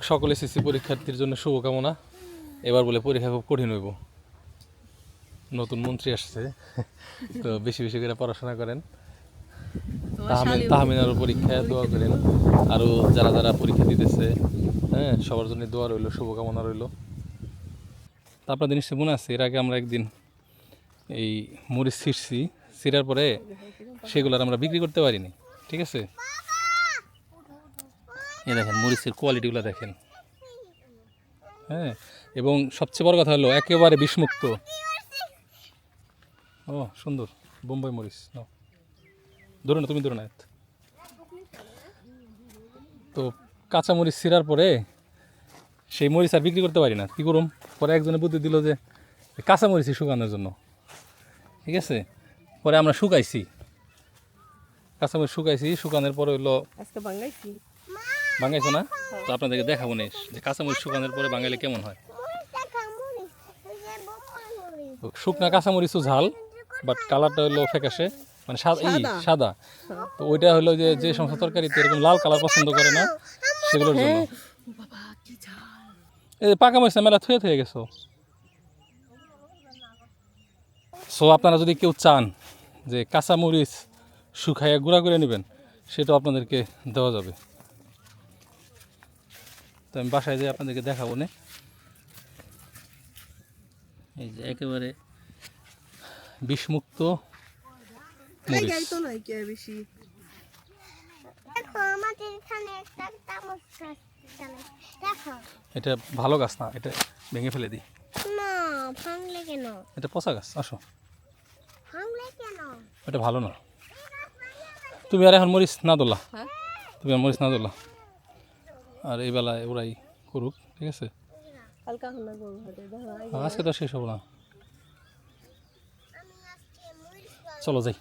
সকল এসএসসি পরীক্ষার্থীর জন্য শুভকামনা। এবার বলে পরীক্ষা খুব কঠিন হইব, নতুন মন্ত্রী আসছে, তো বেশি বেশি করে পড়াশোনা করেন। তাহমিনারও পরীক্ষায় দোয়া করেন, আরও যারা যারা পরীক্ষা দিতেছে, হ্যাঁ, সবার জন্য দোয়া রইল, শুভকামনা রইল। তা আপনাদের নিশ্চয়ই মনে আছে, এর আগে আমরা একদিন এই মরিচ ছিঁড়ছি, ছিঁড়ার পরে সেগুলোর আমরা বিক্রি করতে পারিনি, ঠিক আছে। এ দেখেন মরিচের কোয়ালিটিগুলো দেখেন, হ্যাঁ, এবং সবচেয়ে বড় কথা হলো একেবারে বিষমুক্ত। ও সুন্দর বোম্বাই মরিচ, ধরো না, তুমি ধরো না। তো কাঁচা মরিচ ছিঁড়ার পরে সেই মরিচ আর বিক্রি করতে পারি না, কী করুম? পরে একজনে বুদ্ধি দিল যে কাঁচা মরিচই শুকানোর জন্য, ঠিক আছে। পরে আমরা শুকাইছি, কাঁচামরিচ শুকাইছি, শুকানোর পরে হইলো বাঙাইছো না, তো আপনাদেরকে দেখাবো না যে কাঁচামরিচ শুকানোর পরে বাঙাইলে কেমন হয়। শুকনা কাঁচামরিচও ঝাল, বাট কালারটা হলো ফ্যাকাশে, মানে সাদা। তো ওইটা হলো যে যে সমস্ত তরকারিতে এরকম লাল কালার পছন্দ করে না, সেগুলোর জন্য। এই পাকা মরিচ মেলা থুয়ে গেছো। সো আপনারা যদি কেউ চান যে কাঁচামরিচ শুকাইয়া গুঁড়া করে নেবেন, সেটাও আপনাদেরকে দেওয়া যাবে। তো আমি বাসায় যাই আপনাদেরকে দেখাবো না। এই যে একেবারে বিষমুক্ত মরিচ। এটা ভালো গাছ না, এটা ভেঙে ফেলে দিই। এটা পচা গাছ, আসো। এটা ভালো না। তুমি আর এখন মরিচ না দোলা, তুমি আর মরিচ না দোলা, আর এই বেলায় ওরাই করুক, ঠিক আছে। আজকে তো শেষ হবো না, চলো যাই।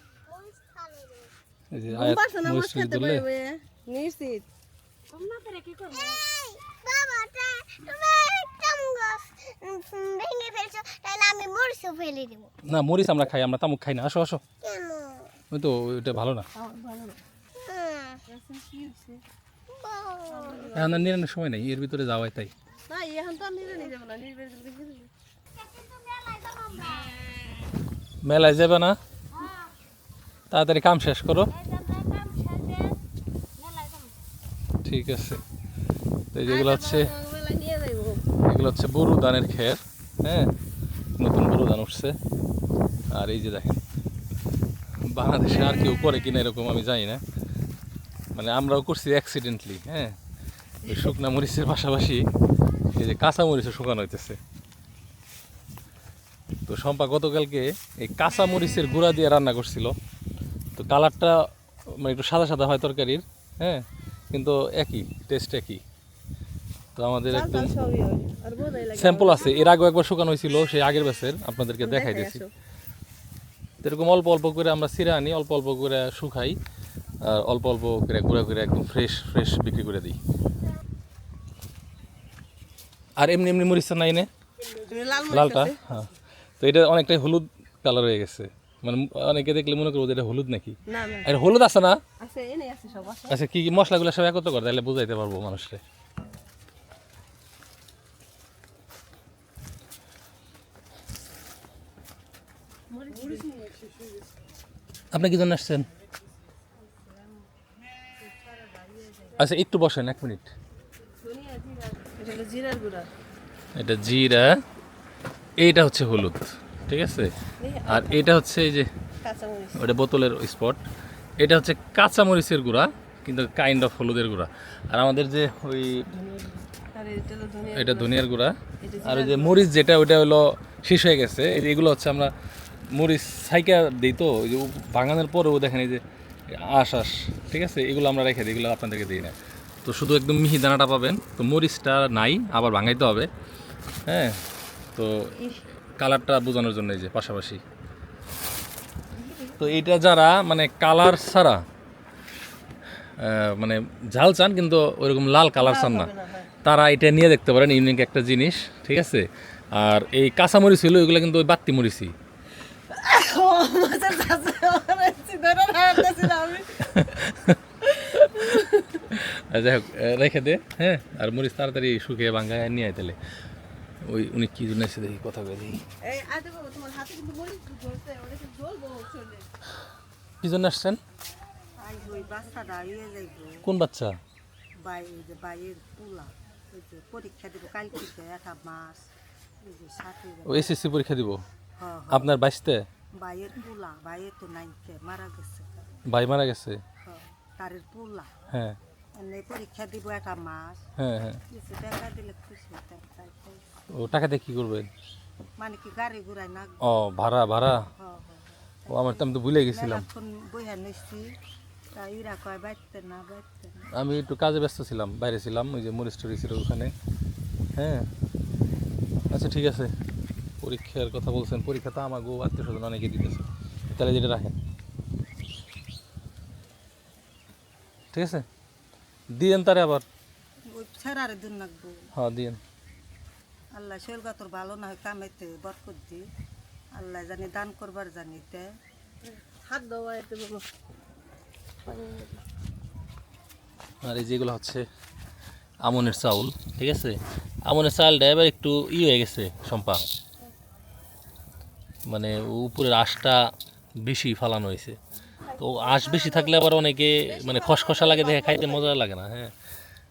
এই যে আয়াত মরিচ ধরলে না, মরিচ আমরা খাই, আমরা তামুক খাই না। আসো আসো, ওই তো ওইটা ভালো না। এখন আর নিরানোর সময় নেই, এর ভিতরে যাওয়াই তাই। মেলায় যাবে না, তাড়াতাড়ি কাম শেষ করো, ঠিক আছে। তো যেগুলো হচ্ছে বড়ু ধানের খের, হ্যাঁ, নতুন বড়ু ধান উঠছে। আর এই যে দেখেন, বাংলাদেশে আর কেউ করে কিনা এরকম আমি জানি না, মানে আমরাও করছি অ্যাক্সিডেন্টলি, হ্যাঁ। ওই শুকনা মরিচের পাশাপাশি এই যে কাঁচা মরিচও শুকানো হইতেছে। তো শম্পা গতকালকে এই কাঁচা মরিচের গুঁড়া দিয়ে রান্না করছিল, তো কালারটা মানে একটু সাদা সাদা হয় তরকারির, হ্যাঁ, কিন্তু একই টেস্ট একই। তো আমাদের একদম স্যাম্পল আছে, এর আগেও একবার শুকানো হয়েছিল, সেই আগের ব্যাচের, আপনাদেরকে দেখাই দিয়েছি। এরকম অল্প অল্প করে আমরা ছিঁড়ে আনি, অল্প অল্প করে শুকাই, আর অল্প অল্প করে গুঁড়া করে একদম ফ্রেশ বিক্রি করে দিই। আর এমনি এমনি মরিচটা নাই নে লালটা, হ্যাঁ। তো এটা অনেকটাই হলুদ কালার হয়ে গেছে, মানে অনেকে দেখলে মনে করবো এটা হলুদ নাকি। আর হলুদ আছে না? আচ্ছা, কি কি মশলাগুলো সব একত্র করে তাহলে বুঝাইতে পারবো মানুষকে। আপনি কি জন্য আসছেন? আচ্ছা একটু বসেন, 1 মিনিট। এটা জিরা, এইটা হচ্ছে হলুদ, ঠিক আছে। আর এটা হচ্ছে এই যে ওটা বোতলের স্পট, এটা হচ্ছে কাঁচা মরিচের গুঁড়া, কিন্তু কাইন্ড অফ হলুদের গুঁড়া। আর আমাদের যে ওই এটা ধনিয়ার গুঁড়া, আর ওই যে মরিচ যেটা ওইটা হলো শেষ হয়ে গেছে। এগুলো হচ্ছে আমরা মরিচ ছাইকা দিই, তো ওই যে ভাঙানোর পরেও দেখেন এই যে আশ, ঠিক আছে, এগুলো আমরা রেখে দিই, এগুলো আপনাদেরকে দিই না। তো শুধু একদম মিহি দানাটা পাবেন। তো মরিচটা নাই, আবার ভাঙাইতে হবে, হ্যাঁ। তো কালারটা বোঝানোর জন্য এই যে পাশাপাশি। তো এইটা যারা মানে কালার ছাড়া মানে ঝাল চান কিন্তু ওইরকম লাল কালার চান না, তারা এটা নিয়ে দেখতে পারেন, ইউনিক একটা জিনিস, ঠিক আছে। আর এই কাঁচা মরিচ হলো এগুলো কিন্তু ওই বাত্তি মরিচই। যাই হোক রেখে দে, হ্যাঁ। আর মরিচ তাড়াতাড়ি শুকিয়ে ভাঙ্গায় নিয়ে আয় তাহলে। ওই উনি কি জন্য এসে দেখি কথা বলে দেখি এই আদে বাবা তোমার হাতে কিন্তু মরিচ ধরতে ওটা তো জ্বলবো শরীরে। কি জন্য আসছেন? আই ওই বাচ্চাটা ইয়ে যাইবো কোন বাচ্চা? বাইয়ের পোলা ওই যে পরীক্ষা দিব কাল থেকে একটা মাস ওই যে সাথে ও এসএসসি পরীক্ষা দিব হ্যাঁ আপনার বাইশতে? বাইয়ের পোলা বাইয়ের তো নাইনকে মারা গেছে ভাই মারা গেছে? তারের পোলা হ্যাঁ এমনি পরীক্ষা দিব একটা মাস হ্যাঁ হ্যাঁ। কিছু টাকা দিলে খুশি হতাম তাই তো। ও টাকা দিয়ে কি করবেন? মানে কি গাড়ি ঘুরাই না ও ভাড়া ভাড়া। হ্যাঁ ও আমার তো আমি তো ভুলে গেছিলাম। মেলাক্ষণ বইয়া নিচ্ছি তা ইরা কয় বাইতে না বাইতে না আমি একটু কাজে ব্যস্ত ছিলাম, বাইরে ছিলাম, ওই যে মরিচ টরিচের ওখানে। হ্যাঁ আচ্ছা ঠিক আছে। পরীক্ষার কথা বলছেন, পরীক্ষা তো আমার গো আত্মীয় স্বজন অনেকে দিতেছে, তাহলে যেটা রাখেন, ঠিক আছে? দিয়েন তারে আবার। ওই ছেড়ারে দিন লাগবো হ্যাঁ দিয়েন। আল্লাহ শরীর তোর ভালো না হয় কামাইতে বরকত দি আল্লাহ জানি দান করবার জানিতে হাত দেওয়া এতে বাবা আর এই যেগুলো হচ্ছে আমনের চাউল, ঠিক আছে? আমনের চালটা এবার একটু হয়ে গেছে শম্পা, মানে উপরের আঁশটা বেশি ফালানো হয়েছে। তো আঁশ বেশি থাকলে আবার অনেকে মানে খসখসা লাগে, দেখে খাইতে মজা লাগে না। হ্যাঁ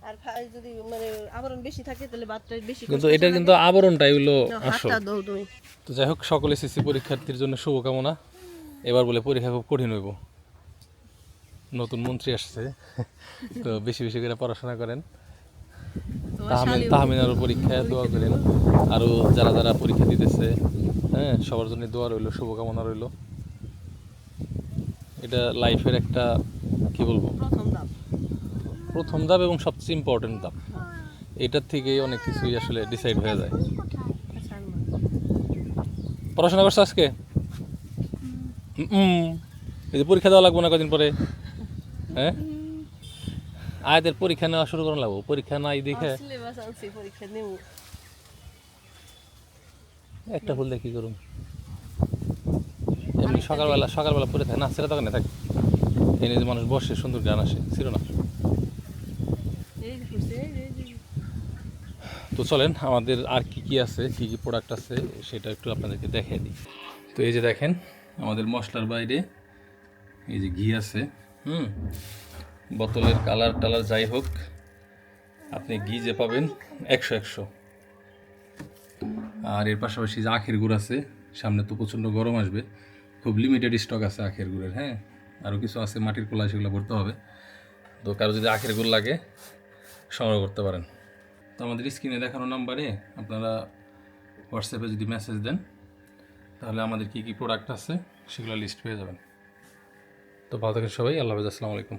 আর যদি মানে আবরণ বেশি থাকে তাহলে ভাতটা বেশি কিন্তু এটা কিন্তু আবরণটাই হলো আসল। হাতটা দাও তুমি তো যাই হোক, সকল এসএসসি পরীক্ষার্থীর জন্য শুভকামনা। এবার বলে পরীক্ষা খুব কঠিন হইব, নতুন মন্ত্রী আসছে, তো বেশি বেশি করে পড়াশোনা করেন। তাহমিনারও পরীক্ষায় দোয়া করেন, আরও যারা যারা পরীক্ষা দিতেছে, হ্যাঁ সবার জন্য দোয়া রইল, শুভকামনা রইল। এটা লাইফের একটা কি বলবো প্রথম ধাপ এবং সবচেয়ে ইম্পর্টেন্ট ধাপ। এটার থেকেই অনেক কিছুই আসলে ডিসাইড হয়ে যায়। পড়াশোনা করছো আজকে? এই যে পরীক্ষা দেওয়া লাগবে না কদিন পরে, হ্যাঁ আয়াদের পরীক্ষা নেওয়া শুরু করা লাগবো, পরীক্ষা নাই দেখে পরীক্ষা নেব একটা ফুল দিয়ে কি করুন। এমনি সকালবেলা পরে থাকে না, সেটা দোকানে থাকে, এনে যে মানুষ বসে সুন্দর গান আসে, ছিল না? তো চলেন আমাদের আর কি কি আছে, কি কি প্রোডাক্ট আছে সেটা একটু আপনাদেরকে দেখিয়ে দিই। তো এই যে দেখেন আমাদের মশলার বাইরে এই যে ঘি আছে, বোতলের কালার টালার যাই হোক, আপনি ঘি যে পাবেন 100 আর এর পাশাপাশি যে আখের গুড় আছে, সামনে তো প্রচণ্ড গরম আসবে, খুব লিমিটেড স্টক আছে আখের গুড়ের। হ্যাঁ আরও কিছু আছে মাটির কলা, সেগুলো ভরতে হবে। তো কারো যদি আখের গুড় লাগে সংগ্রহ করতে পারেন। তো আমাদের স্ক্রিনে দেখানো নাম্বারে আপনারা হোয়াটসঅ্যাপে যদি মেসেজ দেন তাহলে আমাদের কী কী প্রোডাক্ট আছে সেগুলো লিস্ট পেয়ে যাবেন। তো ভালো থাকেন সবাই, আল্লাহ হাফেজ, আসসালামু আলাইকুম।